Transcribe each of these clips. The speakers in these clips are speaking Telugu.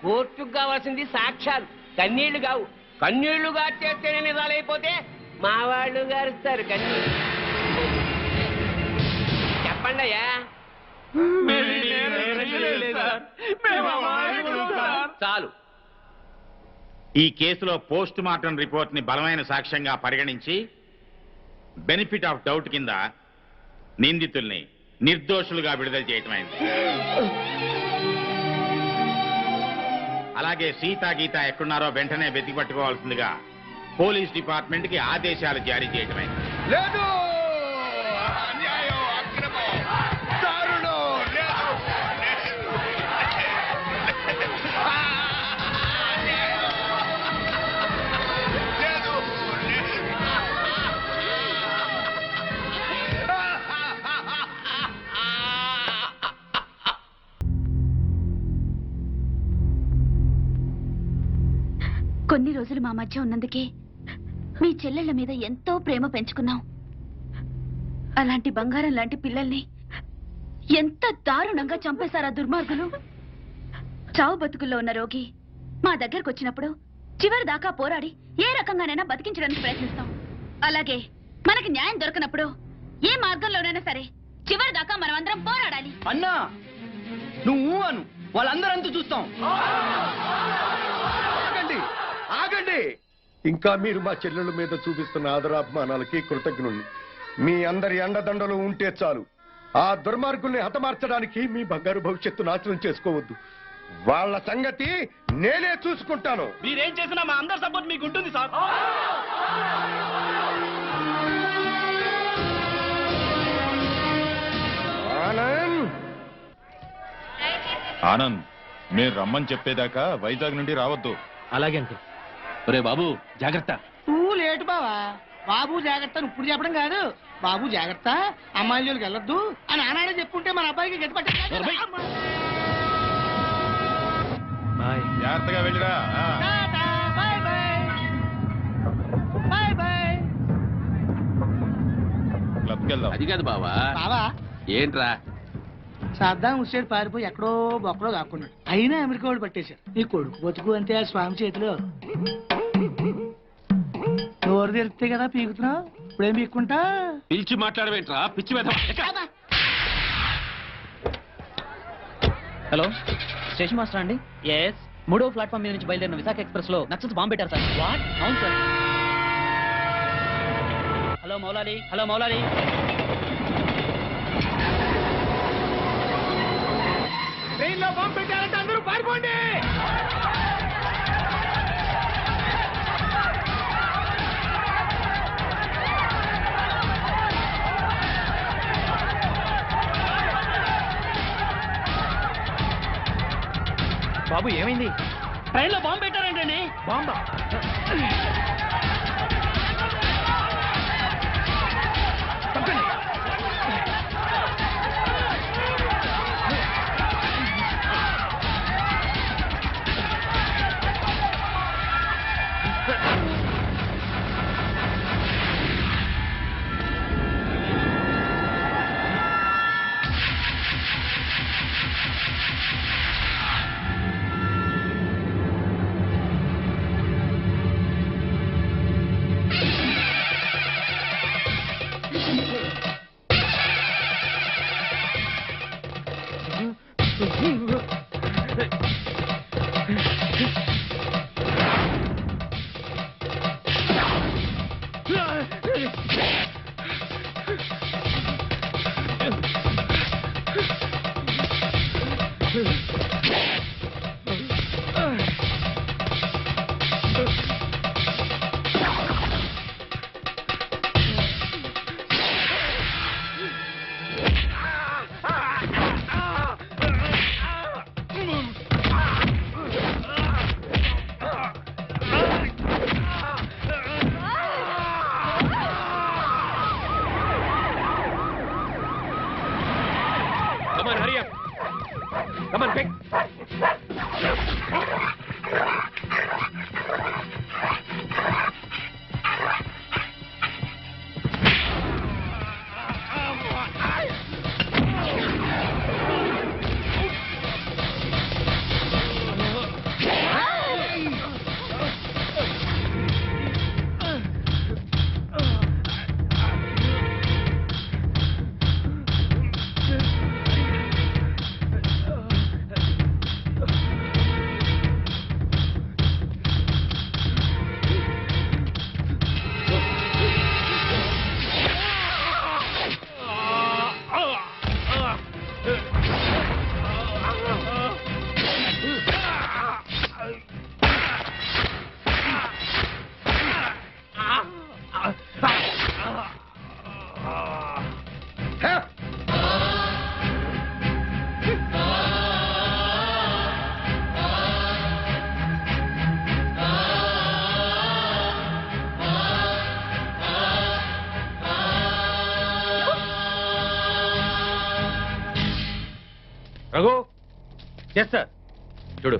కోర్టుకు కావాల్సింది సాక్ష్యాలు, కన్నీళ్లు కావు. కన్నీళ్లు గార్చేస్తేనే నిజాలైపోతే మా వాళ్ళు గారుస్తారు కన్నీళ్ళు. చెప్పండి అయ్యా. చాలు. ఈ కేసులో పోస్ట్ మార్టం రిపోర్ట్ ని బలమైన సాక్ష్యంగా పరిగణించి బెనిఫిట్ ఆఫ్ డౌట్ కింద నిందితుల్ని నిర్దోషులుగా విడుదల చేయటమైంది. అలాగే సీతా గీత ఎక్కడున్నారో వెంటనే వెతికి పట్టుకోవాల్సిందిగా పోలీస్ డిపార్ట్మెంట్ కి ఆదేశాలు జారీ చేయటమైంది. లేదు, అన్యాయం, అక్రమం, దారుణం, లేదు, లేదు, కొన్ని రోజులు మా మధ్య ఉన్నందుకే మీ చెల్లెళ్ళ మీద ఎంతో ప్రేమ పెంచుకున్నాం. అలాంటి బంగారం లాంటి పిల్లల్ని ఎంత దారుణంగా చంపేశారా దుర్మార్గులు. చావు బతుకుల్లో ఉన్న రోగి మా దగ్గరకు వచ్చినప్పుడు చివరి దాకా పోరాడి ఏ రకంగానైనా బతికించడానికి ప్రయత్నిస్తాం. అలాగే మనకి న్యాయం దొరకనప్పుడు ఏ మార్గంలోనైనా సరే చివరి దాకా మనమందరం పోరాడాలి. అన్నా నువ్వు అను, వాళ్ళందరంతా చూస్తాం. ఆగండి, ఆగండి. ఇంకా మీరు మా చెల్లెళ్ళ మీద చూపిస్తున్న ఆదరాభిమానాలకి కృతజ్ఞుణ్ణి. మీ అందరి అండదండలు ఉంటే చాలు. ఆ దుర్మార్గుల్ని హతమార్చడానికి మీ బంగారు భవిష్యత్తు నాశనం చేసుకోవద్దు. వాళ్ళ సంగతి నేనే చూసుకుంటాను. మీరేం చేసినా మా అందరి సపోర్ట్ మీకు ఉంటుంది సార్. ఆనంద్, ఆనంద్, మీరు రమ్మని చెప్పేదాకా వైజాగ్ నుండి రావద్దు. అలాగే అంకుల్. ఒరే బాబు జాగ్రత్త. నువ్వు లేటు బావా. బాబు జాగ్రత్త ఇప్పుడు చెప్పడం కాదు. బాబు జాగ్రత్త, అమ్మాయిల జోలికి వెళ్ళొద్దు అని ఆనాడే చెప్పుంటే మన అబ్బాయికి గట్టి పట్టే. జాగ్రత్తగా వెళ్ళిరా. క్లబ్కి వెళ్దాం. అది కాదు బావా. బావా ఏంట్రా? సద్దాం హుస్సేన్ పారిపోయి ఎక్కడో బొక్కడో దాక్కున్నాడు. అయినా అమెరికా వాడు పట్టేశారు. నీ కొడుకు బతుకు అంతే ఆ స్వామి చేతిలో. నోరు తెరిస్తే కదా పీకుతున్నావు. ఇప్పుడేం పీక్కుంటా? పిలిచి మాట్లాడవేంట్రా పిచ్చి వెధవ. హలో, స్టేషన్ మాస్టర్ అండి? ఎస్. 3వ ప్లాట్ఫామ్ మీద నుంచి బయలుదేరిన విశాఖ ఎక్స్ప్రెస్ లో నక్సల్స్ బాంబు పెట్టారు సార్. వాట్? అవును sir. Hello Moula Ali, hello Moula Ali. ట్రైన్లో బాంబు పెట్టారంటే అందరూ పారిపోండి. బాబు ఏమైంది? ట్రైన్లో బాంబు పెట్టారంటండి. బాంబా? రఘు ఎస్ సార్ చూడు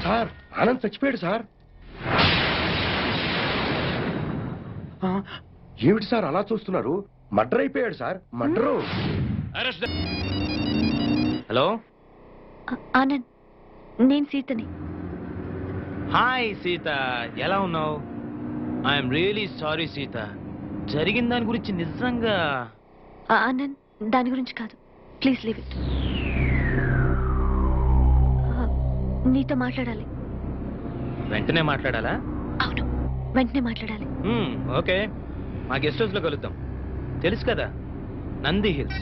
సార్ ఆనంద్ చచ్చిపోయాడు సార్. ఏమిటి సార్ అలా చూస్తున్నారు? మర్డర్ అయిపోయాడు సార్, మర్డరు. హలో ఆనంద్, నేను సీతని. హాయ్ సీత, ఎలా ఉన్నావు? ఐఎమ్ రియలీ సారీ సీత, జరిగిన దాని గురించి నిజంగా. ఆనంద్, దాని గురించి కాదు, ప్లీజ్ లీవ్ ఇట్. నీతో మాట్లాడాలి. వెంటనే మాట్లాడాలా? అవును, వెంటనే మాట్లాడాలి. ఓకే, మా గెస్ట్ హౌస్ లో కలుద్దాం. తెలుసు కదా, నంది హిల్స్.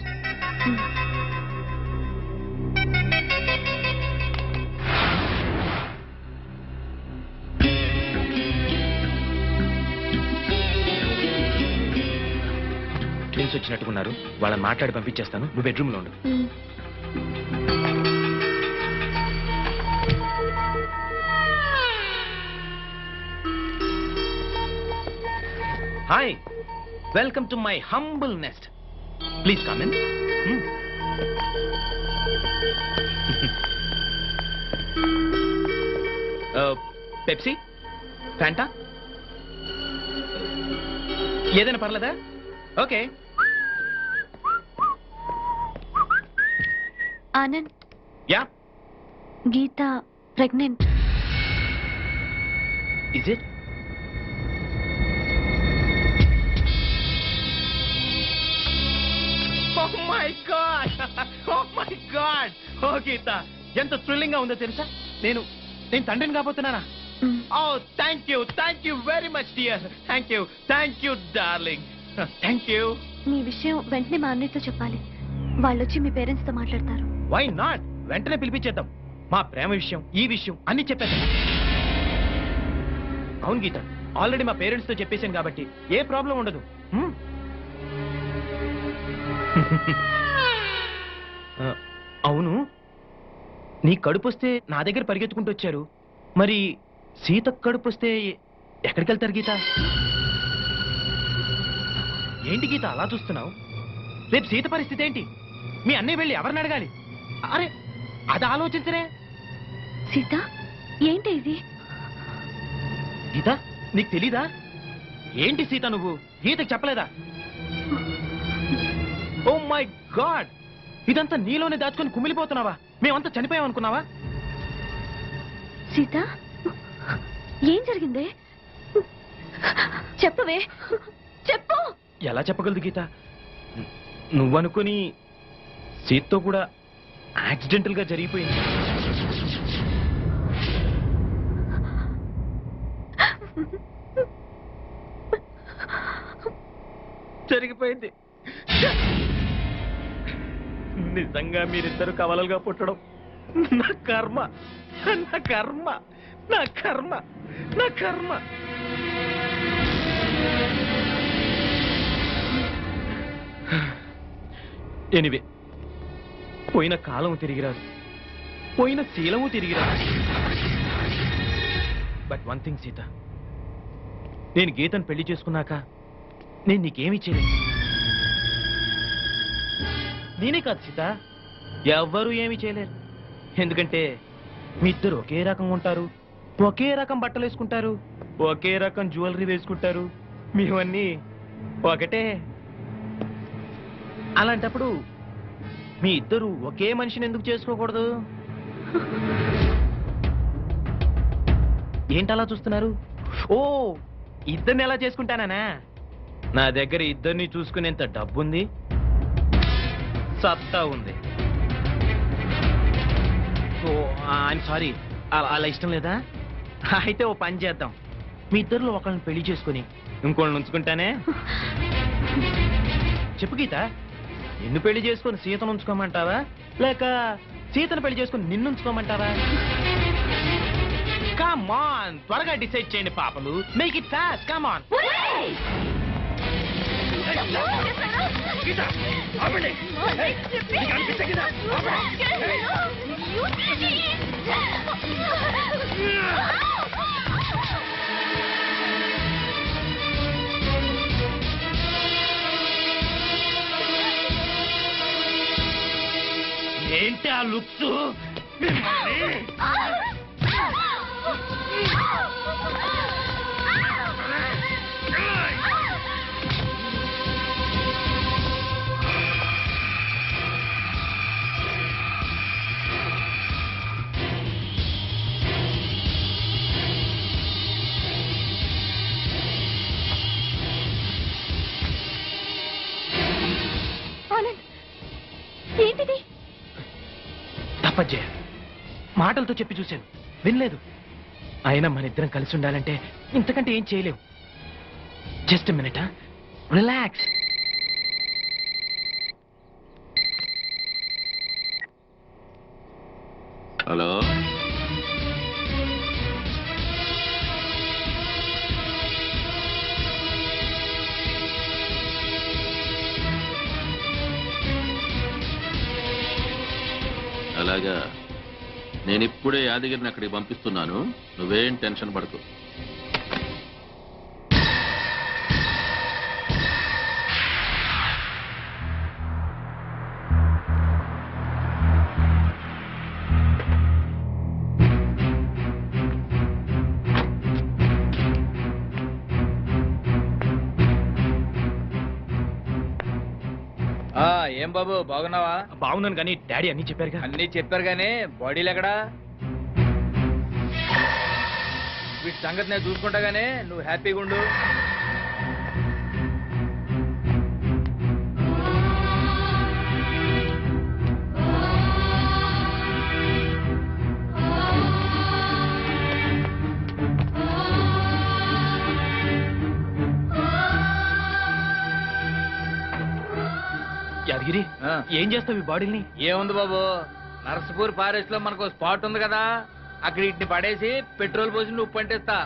ట్విన్స్ వచ్చినట్టుకున్నారు, వాళ్ళని మాట్లాడి పంపించేస్తాను. నువ్వు బెడ్రూమ్ లో ఉండు. Hi, welcome to my humble nest. Please come in. Pepsi, Fanta, ఏదైనా పర్లేదా? Okay. Anand, yeah, Geeta pregnant. Is it? Oh my God! Oh my God! Oh Geeta, ఎంత థ్రిల్లింగ్ గా ఉందో తెలుసా? నేను తండ్రిని కాబోతున్నానా? Oh thank you very much dear. Thank you darling. Thank you. మీ విషయం వెంటనే మా అన్నయ్యతో చెప్పాలి. వాళ్ళొచ్చి మీ పేరెంట్స్ తో మాట్లాడతారు. Why not? వెంటనే పిలిపించేద్దాం. మా ప్రేమ విషయం, ఈ విషయం అన్ని చెప్పేద్దాం. అవును గీత, ఆల్రెడీ మా పేరెంట్స్ తో చెప్పేశాను కాబట్టి ఏ ప్రాబ్లం ఉండదు. అవును, నీ కడుపు వస్తే నా దగ్గర పరిగెత్తుకుంటూ వచ్చారు. మరి సీత కడుపు వస్తే ఎక్కడికి వెళ్తారు గీత? ఏంటి గీత అలా చూస్తున్నావు? రేపు సీత పరిస్థితి ఏంటి? మీ అన్నయ్య వెళ్ళి ఎవరిని అడగాలి? అరే, అది ఆలోచించరే. సీత, ఏంటి ఇది? గీత, నీకు తెలీదా? ఏంటి సీత, నువ్వు గీతకు చెప్పలేదా? ఓ మై గాడ్, ఇదంతా నీలోనే దాచుకొని కుమిలిపోతున్నావా? మేమంతా చనిపోయాం అనుకున్నావా? సీత, ఏం జరిగింది? చెప్పవే, చెప్పు. ఎలా చెప్పగలదు గీత? నువ్వనుకుని సీతతో కూడా యాక్సిడెంటల్ గా జరిగిపోయింది. జరిగిపోయింది. నిజంగా మీరిద్దరు కవలలుగా పుట్టడం నా కర్మ, నా కర్మ, నా కర్మ, నా కర్మ. ఎనివే, పోయిన కాలం తిరిగిరాదు, పోయిన శీలము తిరిగిరాదు. బట్ వన్ థింగ్ సీత, నేను గీతను పెళ్లి చేసుకున్నాక నేను నీకేమీ చేయలేదు. నేనే కాదు సీత, ఎవ్వరూ ఏమీ చేయలేరు. ఎందుకంటే మీ ఇద్దరు ఒకే రకం ఉంటారు, ఒకే రకం బట్టలు వేసుకుంటారు, ఒకే రకం జ్యువెలరీ వేసుకుంటారు. మీవన్నీ ఒకటే. అలాంటప్పుడు మీ ఇద్దరు ఒకే మనిషిని ఎందుకు చేసుకోకూడదు? ఏంటలా చూస్తున్నారు? ఓ, ఇద్దరిని ఎలా చేసుకుంటానా? నా దగ్గర ఇద్దరిని చూసుకునేంత డబ్బుంది, సత్తా ఉంది. ఓ, ఐఎమ్ సారీ, అలా ఇష్టం లేదా? అయితే ఓ పని చేద్దాం, మీ ఇద్దరిలో ఒకళ్ళని పెళ్లి చేసుకుని ఇంకోళ్ళని ఉంచుకుంటానే. చెప్పు గీత, నిన్ను పెళ్లి చేసుకుని సీతను ఉంచుకోమంటావా, లేక సీతను పెళ్లి చేసుకుని నిన్ను ఉంచుకోమంటావా? కమ్ ఆన్, త్వరగా డిసైడ్ చేయండి పాపలు. Make it fast, come on. ఏంటి ఆ లుక్స్? ఏంటిది? తప్పజ్జే, మాటలతో చెప్పి చూశాను, వినలేదు. అయినా మన ఇద్దరం కలిసి ఉండాలంటే ఇంతకంటే ఏం చేయలేవు. Just minute, relax. హలో, అలాగా. నేను ఇప్పుడే యాదగిరిని అక్కడికి పంపిస్తున్నాను, నువ్వేం టెన్షన్ పడకు. ఏం బాబు బాగున్నావా? బాగున్నాను కానీ డాడీ అన్ని చెప్పారుగా. అన్ని చెప్పారు గానీ బాడీలు ఎక్కడా? వీటి సంగతి నేను చూసుకుంటా గానీ నువ్వు హ్యాపీగా ఉండు. యాదగిరి, ఏం చేస్తావు ఈ బాడీని? ఏముంది బాబు, నర్సపూర్ ఫారెస్ట్ లో మనకు స్పాట్ ఉంది కదా, అక్కడ వీటిని పడేసి పెట్రోల్ పోసి ఉప్పు అంటేస్తా.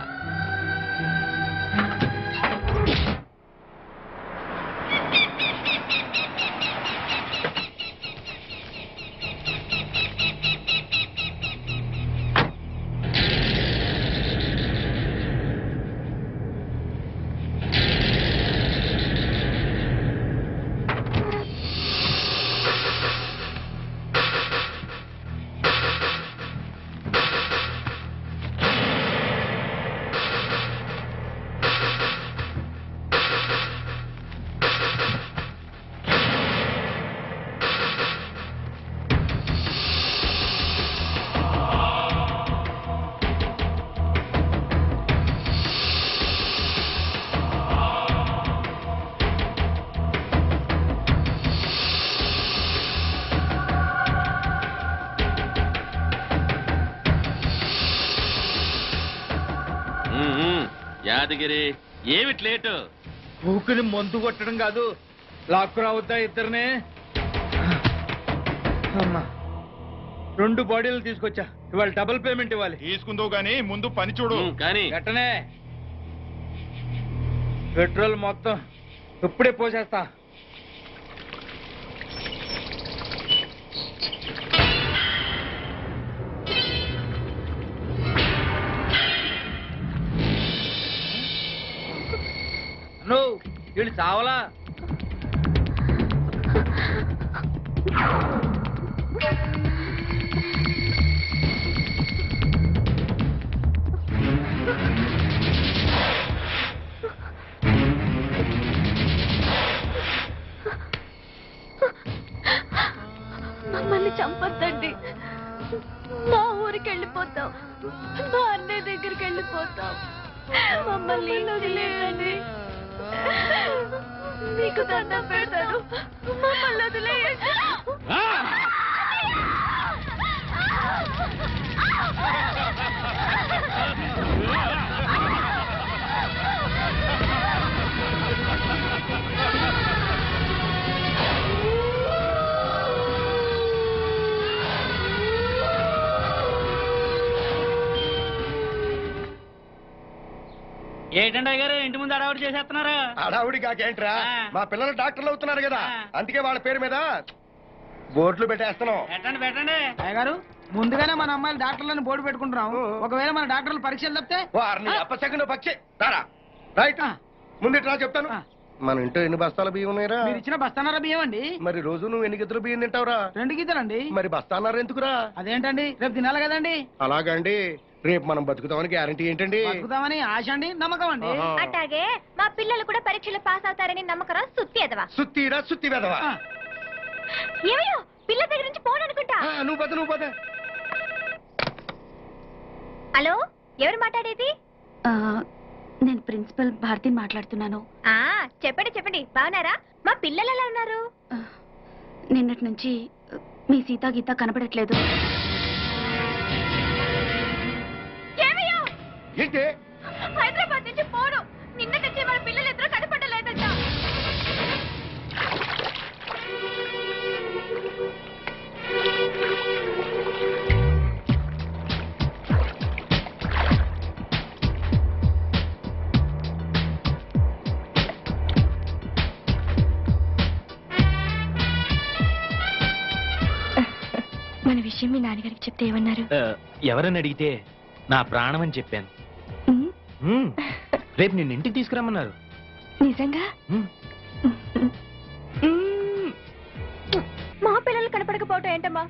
యాదగిరి, ఏమిటి లేటు? ఊపిరి మందు కొట్టడం కాదు, లాక్కురావద్దా ఇద్దరినే? అమ్మా, 2 బాడీలు తీసుకొచ్చా, ఇవాళ డబుల్ పేమెంట్ ఇవ్వాలి. తీసుకుందో గానీ ముందు పని చూడు. కానీ వెంటనే పెట్రోల్ మొత్తం ఇప్పుడే పోసేస్తా. నువ్వు వీళ్ళు చావలా? మమ్మల్ని చంపొద్దండి, మా ఊరికి వెళ్ళిపోతాం, మా అన్నయ్య దగ్గరికి వెళ్ళిపోతాం, మమ్మల్ని వదిలేయండి, మీకు దండం పెడతాను, మమ్మల్ని వదిలేయండి. ఏంటండి గారు ఇంటి ముందు అడావుడి చేసేస్తున్నారు? అడావుడి కాకేంట్రా, మా పిల్లలు డాక్టర్లు అవుతున్నారు కదా, అందుకే వాళ్ళ పేరు మీద బోర్డులు పెట్టేస్తున్నాం. పెట్టండి పెట్టండి. అయ్యగారు, ముందుగానే మన అమ్మాయిలు డాక్టర్లను బోర్డు పెట్టుకుంటున్నాం, ఒకవేళ మన డాక్టర్లు పరీక్షలు తప్పితే వారిని అప్పసెకండ్ పక్షి రైట్ ముందు రా చెప్తాను. మన ఇంట్లో ఎన్ని బస్తాల బియ్యం ఉన్నాయిరా? మీరు ఇచ్చిన బస్తాన్నర బియ్యం అండి. మరి రోజు నువ్వు ఎన్ని గిద్దరు బియ్యం తింటావురా? 2 గిద్దలండి. మరి బస్తాన్నర ఎందుకురా? అదేంటండి, రేపు తినాలి కదండి. అలాగండి. రేపు మనం బతుకుతామని గ్యారంటీ ఏంటండి? బతుకుతామని ఆశ అండి, నమ్మకం అండి. అట్లాగే మా పిల్లలు కూడా పరీక్షలు పాస్ అవుతారని నమ్మకరా? సుత్తి ఎదవా. సుత్తిరా సుత్తి వెదవా. ఏమయ్యో పిల్ల దగ్గర నుంచి ఫోన్ అనుకుంటా. నువ్వు పద. హలో, ఎవరు మాట్లాడేది? నేను ప్రిన్సిపల్ భారతిని మాట్లాడుతున్నాను. చెప్పండి బాగున్నారా? మా పిల్లలు ఎలా ఉన్నారు? నిన్నటి నుంచి మీ సీతా గీత కనపడట్లేదు. ఏమయ్యో ఏంటి? హైదరాబాద్ నుంచి ఫోను. నిన్న నుంచి మన పిల్లలు ఇద్దరు కనపడలేదంట. మన విషయం మీ నాన్నగారికి చెప్తే ఏమన్నారు? ఎవరని అడిగితే నా ప్రాణం అని చెప్పాను. రేపు నిన్ను ఇంటికి తీసుకురమ్మన్నారు. నిజంగా? మా పిల్లలు కనపడకపోవటం ఏంటమ్మా?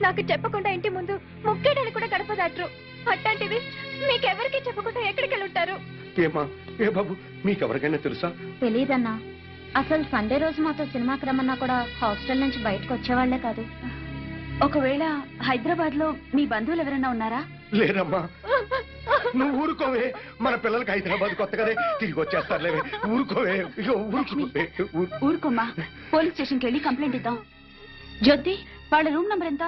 నాకు చెప్పకుండా ఇంటి ముందు ముక్కేయడానికి కూడా గడపదాట్రు. అట్లాంటిది మీకెవరికి చెప్పకుండా ఎక్కడికి వెళ్ళుంటారు? ఏమా ఏ బాబు, మీకెవరికైనా తెలుసా? తెలీదన్నా. అసలు సండే రోజు మాతో సినిమాకి రమ్మన్నా కూడా హాస్టల్ నుంచి బయటకు వచ్చేవాళ్లే కాదు. ఒకవేళ హైదరాబాద్ లో మీ బంధువులు ఎవరైనా ఉన్నారా? లేరమ్మా. నువ్వు ఊరుకోవే. మన పిల్లలకి హైదరాబాద్ కొత్త కదే, తిరిగి వచ్చేస్తారులేవే. ఊరుకోవే. ఊరుకోమ్మా. పోలీస్ స్టేషన్కి వెళ్ళి కంప్లైంట్ ఇద్దాం. జ్యోతి, వాళ్ళ రూమ్ నంబర్ ఎంత?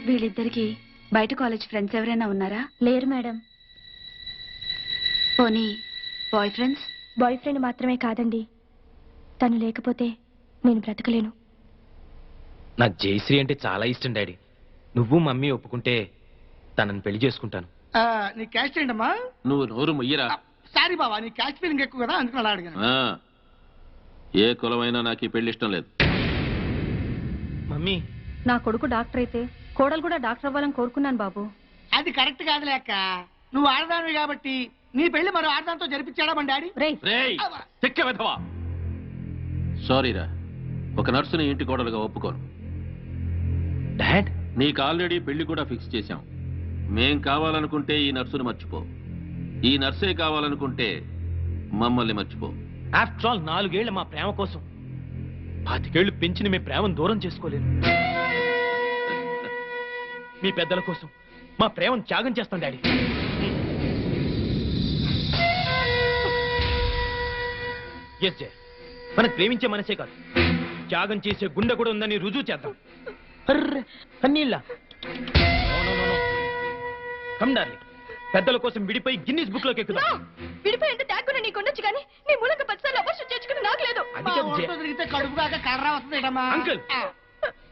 వీళ్ళిద్దరికి బయట కాలేజ్ ఫ్రెండ్స్ ఎవరైనా ఉన్నారా? లేరు మేడం. పోనీ బాయ్ ఫ్రెండ్స్? బాయ్ ఫ్రెండ్ మాత్రమే కాదండి, తను లేకపోతే నేను బ్రతకలేను. నాకు జయశ్రీ అంటే చాలా ఇష్టం డాడీ. నువ్వు మమ్మీ ఒప్పుకుంటే తనని పెళ్లి చేసుకుంటాను. నీ క్యాస్ట్ ఏంటమ్మా? నువ్వు నోరు మొయ్యరా. సారీ బాబా, నీ క్యాస్ట్ ఫీలింగ్ ఎక్కువ కదా, అందుకని అలా అడిగాను. ఏ కులమైనా నాకు ఈ పెళ్లి ఇష్టం లేదు. మమ్మీ, నా కొడుకు డాక్టర్ అయితే కోడలు కూడా డాక్టర్ అవ్వాలని కోరుకున్నాను బాబు. అది కరెక్ట్ కాదు లేక, నువ్వు ఆడదానివి కాబట్టి నీ పెళ్లి మరో ఆడదాంతో జరిపించాడా మన డాడీ? రేయ్ తిక్క వెధవా. సారీరా, ఒక నర్సుని ఇంటి కోడలుగా ఒప్పుకోను. డాడ్, నీకు ఆల్రెడీ పెళ్లి కూడా ఫిక్స్ చేశాం. మేం కావాలనుకుంటే ఈ నర్సును మర్చిపో, ఈ నర్సే కావాలనుకుంటే మమ్మల్ని మర్చిపో. ఆఫ్టర్ ఆల్ 4 ఏళ్ల మా ప్రేమ కోసం 25 ఏళ్లు పెంచిన మీ ప్రేమను దూరం చేసుకోలేను. మీ పెద్దల కోసం మా ప్రేమను త్యాగం చేస్తాం డాడీ. ఎస్ జయ, మనకు ప్రేమించే మనసే కాదు, త్యాగం చేసే గుండె కూడా ఉందని రుజువు చేద్దాం. అర్రే కన్నీళ్ళ. కమ్ డార్లింగ్, పెద్దల కోసం విడిపోయి గిన్నిస్ బుక్ లోకి ఎక్కుదాం. విడిపోయి అంటే త్యాగం నీకు ఉండొచ్చు కానీ నీ మూలంగా 10 సార్లు అవర్షం చేసుకుని నాకు లేదు. తిరిగితే కడుపు కాక కర్ర వస్తుందేటమ్మా. అంకుల్,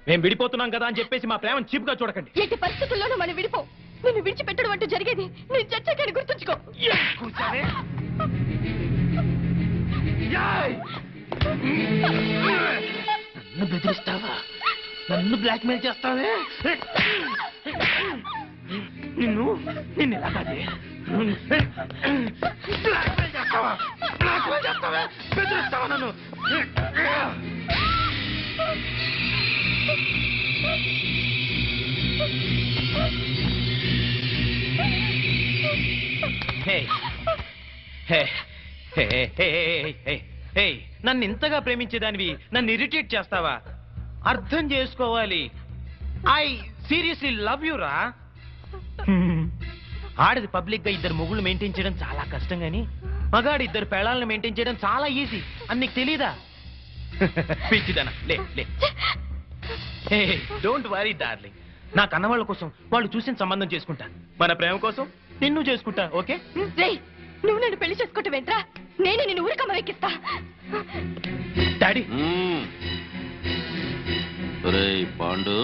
మేము విడిపోతున్నాం కదా అని చెప్పేసి మా ప్రేమను చీపుగా చూడకండి. ఎట్టి పరిస్థితుల్లోనూ మనం విడిపో. నిన్ను విడిచిపెట్టడం అంటూ జరిగేది నేను చచ్చాకని గుర్తుంచుకో. నన్ను బెదిరిస్తావా? నన్ను బ్లాక్ మెయిల్ చేస్తావే? నిన్ను ఎలా కాదే? బ్లాక్ మెయిల్ చేస్తావా? బెదిరిస్తావా నన్ను? నన్ను ఇంతగా ప్రేమించేదానివి నన్ను ఇరిటేట్ చేస్తావా? అర్థం చేసుకోవాలి. ఐ సీరియస్లీ లవ్ యూ రా. ఆడది పబ్లిక్ గా 2 మొగుళ్ళు మెయింటైన్ చేయడం చాలా కష్టం గాని మగాడు 2 పెళ్ళాలను మెయింటైన్ చేయడం చాలా ఈజీ అని నీకు తెలీదా? పిచ్చిదనా, లే లే. డోంట్ వరీ డార్లింగ్, నా కన్నవాళ్ళ కోసం వాళ్ళు చూసిన సంబంధం చేసుకుంటాను. మన ప్రేమ కోసం నిన్ను చేసుకుంటా. ఓకే? నువ్వు నన్ను పెళ్లి చేసుకోవటం ఏంట్రా? నేను నిన్ను ఊరికమ్మ ఎక్కిస్తా. డాడీ, ఒరేయ్ పాండు,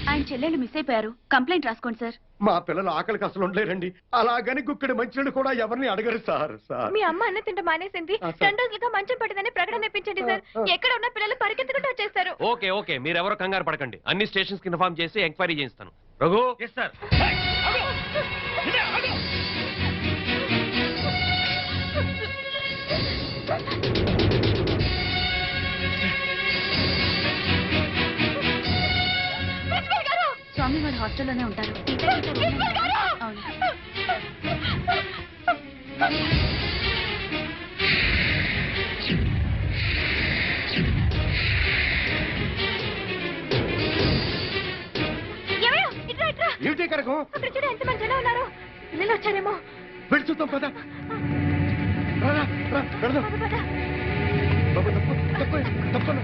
ఆయన చెల్లెళ్ళు మిస్ అయిపోయారు. కంప్లైంట్ రాసుకోండి సార్. మా పిల్లలు ఆకలికి అసలు ఉండలేరండి. అలాగని గుక్కడి మంచినీళ్ళు కూడా ఎవరిని అడగరు సార్. మీ అమ్మ అన్న తింట మానేసింది. 2 రోజులుగా మంచం పట్టిందని ప్రకటన ఇప్పించండి సార్. ఎక్కడ ఉన్న పిల్లలు పరిగెత్తుకుంటూ వచ్చేస్తారు. ఓకే ఓకే, మీరెవరో కంగారు పడకండి. అన్ని స్టేషన్స్ కి ఇన్ఫార్మ్ చేసి ఎంక్వైరీ చేయిస్తాను. రఘు. సార్. స్వామి వాడు హాస్టల్లోనే ఉంటారు. అవును. ఏమిటి కరకు? అక్కడ చూడ ఎంతమంది జనం ఉన్నారు. పిల్లలు వచ్చారేమో. వెళ్ళి చూద్దాం పద. వెళదాం. తప్పను.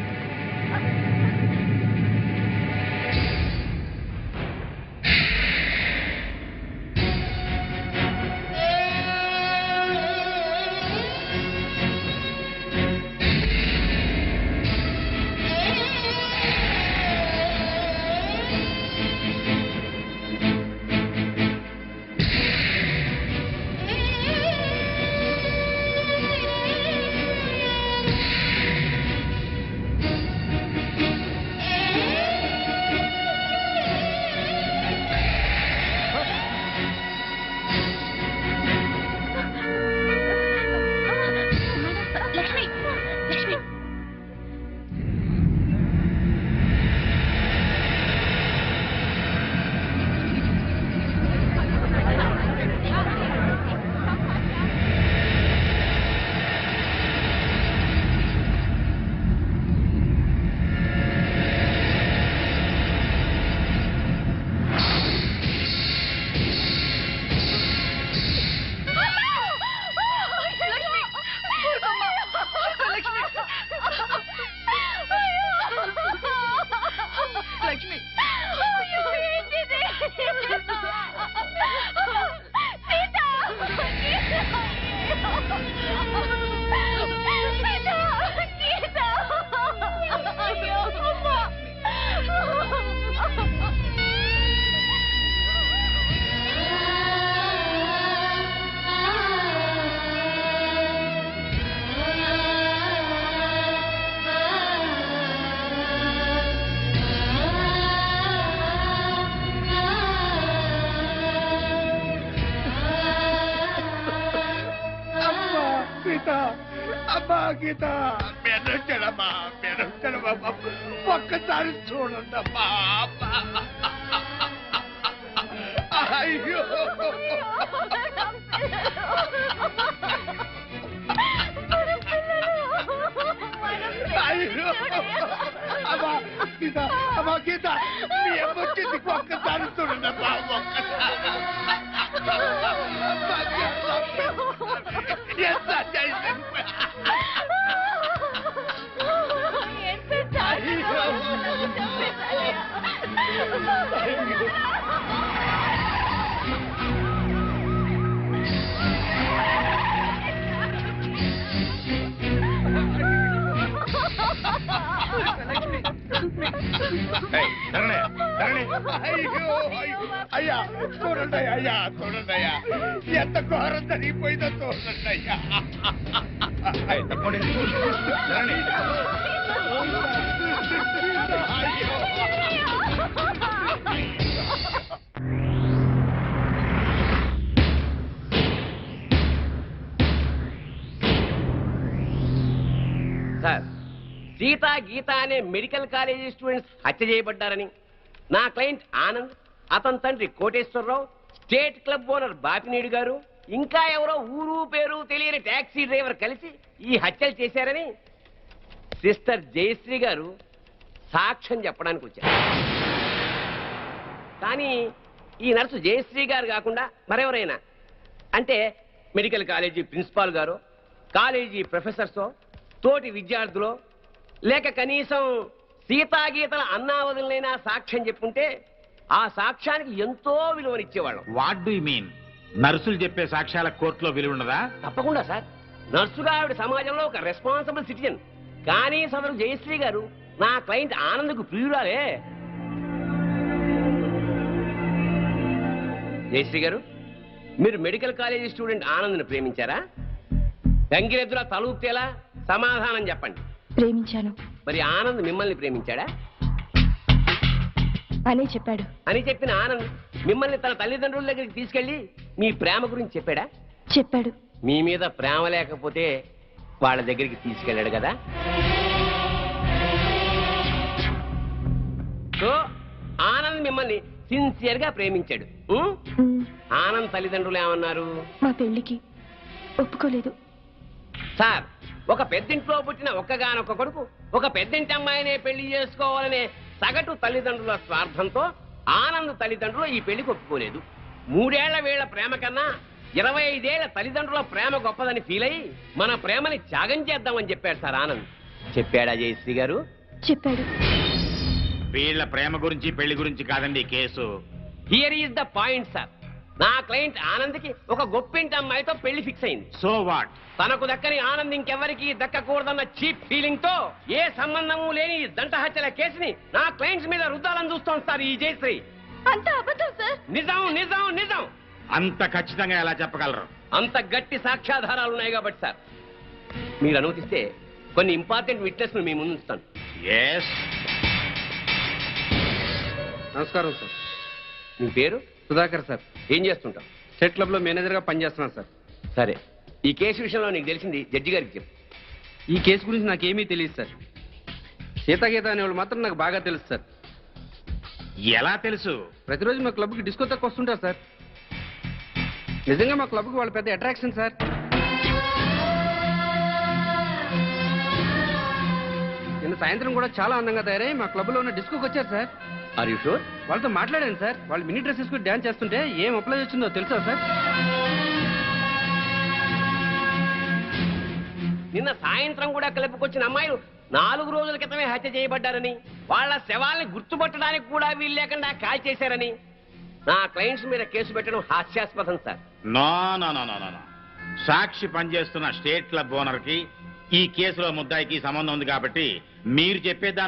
గీత మెరచడమా ఒక్కసారి చూడండమ్మా. అయ్యో అయ్యో అమ్మా గీత, అమ్మా గీత, మీ అమ్మొచ్చింది ఒక్కసారి చూడండమ్మా. అయ్యా చూడండి, అయ్యా చూడండి, అయ్యా ఎంత ఘోరం జరిగిపోయిందో చూడండి అయ్యా. సార్, సీత గీత అనే మెడికల్ కాలేజీ స్టూడెంట్స్ హత్య చేయబడ్డారని నా క్లయింట్ ఆనంద్, అతని తండ్రి Koteswararao, state club owner Bapineedu గారు, ఇంకా ఎవరో ఊరు పేరు తెలియని టాక్సీ డ్రైవర్ కలిసి ఈ హత్యలు చేశారని సిస్టర్ జయశ్రీ గారు సాక్ష్యం చెప్పడానికి వచ్చారు. కానీ ఈ నర్సు జయశ్రీ గారు కాకుండా మరెవరైనా, అంటే మెడికల్ కాలేజీ ప్రిన్సిపాల్ గారు, కాలేజీ ప్రొఫెసర్సో, తోటి విద్యార్థులు, లేక కనీసం సీతాగీతల అన్నావదులైనా సాక్ష్యం చెప్పుంటే ఆ సాక్ష్యానికి ఎంతో విలువనిచ్చేవాళ్ళం. What do you mean? నర్సులు చెప్పే సాక్ష్యాల కోర్టులో విలువ ఉండదా? తప్పకుండా సార్. నర్సుగా ఆవిడ సమాజంలో ఒక రెస్పాన్సిబుల్ సిటిజన్. కానీ సదరు జయశ్రీ గారు నా క్లయింట్ ఆనంద్కు ప్రియురాలే. జయశ్రీ గారు, మీరు మెడికల్ కాలేజీ స్టూడెంట్ ఆనంద్ను ప్రేమించారా? గంగిరెద్దులా తలూపుతేలా సమాధానం చెప్పండి. ప్రేమించాను మరి ఆనంద్ మిమ్మల్ని ప్రేమించాడా? అనే చెప్పాడు. అని చెప్పిన ఆనంద్ మిమ్మల్ని తన తల్లిదండ్రుల దగ్గరికి తీసుకెళ్లి మీ ప్రేమ గురించి చెప్పాడా? చెప్పాడు. మీ మీద ప్రేమ లేకపోతే వాళ్ళ దగ్గరికి తీసుకెళ్ళాడు కదా. సో ఆనంద్ మిమ్మల్ని సిన్సియర్ గా ప్రేమించాడు. ఆనంద్ తల్లిదండ్రులు ఏమన్నారు? మా పెళ్లికి ఒప్పుకోలేదు. సార్, ఒక పెద్దింట్లో పుట్టిన ఒక్కగానొక్క కొడుకు ఒక పెద్దింటి అమ్మాయినే పెళ్లి చేసుకోవాలనే సగటు తల్లిదండ్రుల స్వార్థంతో ఆనంద్ తల్లిదండ్రులు ఈ పెళ్లికి ఒప్పుకోలేదు. 3 ఏళ్ల వీళ్ల ప్రేమ కన్నా 25 ఏళ్ల తల్లిదండ్రుల ప్రేమ గొప్పదని ఫీల్ అయ్యి మన ప్రేమని త్యాగం చేద్దామని చెప్పాడు సార్ ఆనంద్. చెప్పాడా జయశ్రీ గారు? చెప్పాడు. వీళ్ళ ప్రేమ గురించి పెళ్లి గురించి కాదండి ఈ case. Here is the point sir. నా క్లయింట్ ఆనంద్కి ఒక గొప్పింటి అమ్మాయితో పెళ్లి ఫిక్స్ అయింది. So what? తనకు దక్కని ఆనంద్ ఇంకెవరికి దక్కకూడదన్న చీప్ ఫీలింగ్ తో ఏ సంబంధము లేని ఈ దంట హత్యల కేసుని నా క్లయింట్స్ మీద రుద్దాలని చూస్తోంది సార్ ఈ జయశ్రీ. అంత అబద్ధం సార్. నిజం నిజం నిజం. అంత ఖచ్చితంగా ఎలా చెప్పగలరు? అంత గట్టి సాక్ష్యాధారాలు ఉన్నాయి కాబట్టి సార్, మీరు అనుమతిస్తే కొన్ని ఇంపార్టెంట్ విట్నెస్ మీ ముందు ఉంచుతాను. ఎస్. నమస్కారం సార్. మీ పేరు? సుధాకర్ సార్. ఏం చేస్తుంటాం? స్టేట్ క్లబ్ లో మేనేజర్ గా పనిచేస్తున్నాను సార్. సరే, ఈ కేసు విషయంలో నీకు తెలిసింది జడ్జి గారికి చెప్పు. ఈ కేసు గురించి నాకేమీ తెలియదు సార్. సీతాగీత అనేవాళ్ళు మాత్రం నాకు బాగా తెలుసు సార్. ఎలా తెలుసు? ప్రతిరోజు మా క్లబ్కి డిస్కో తక్కువ వస్తుంటారు సార్. నిజంగా మా క్లబ్కి వాళ్ళు పెద్ద అట్రాక్షన్ సార్. నిన్న సాయంత్రం కూడా చాలా అందంగా తయారై మా క్లబ్లో ఉన్న డిస్కోకి వచ్చారు సార్. Are you sure? వాళ్ళతో మాట్లాడాను సార్. వాళ్ళు మినీ డ్రెస్ వేసుకుని డ్యాన్స్ చేస్తుంటే ఏం అప్లై వచ్చిందో తెలుసా సార్? నిన్న సాయంత్రం కూడా క్లబ్కొచ్చిన అమ్మాయిలు 4 రోజుల క్రితమే హత్య చేయబడ్డారని, వాళ్ళ శవాల్ని గుర్తుపట్టడానికి కూడా వీలు లేకుండా కాల్ చేశారని నా క్లయింట్స్ మీద కేసు పెట్టడం హాస్యాస్పదం sir. No no no no no. Sakshi పనిచేస్తున్న స్టేట్ క్లబ్ ఓనర్ కి ఈ కేసులో ముద్దాయికి సంబంధం ఉంది కాబట్టి మీరు చెప్పే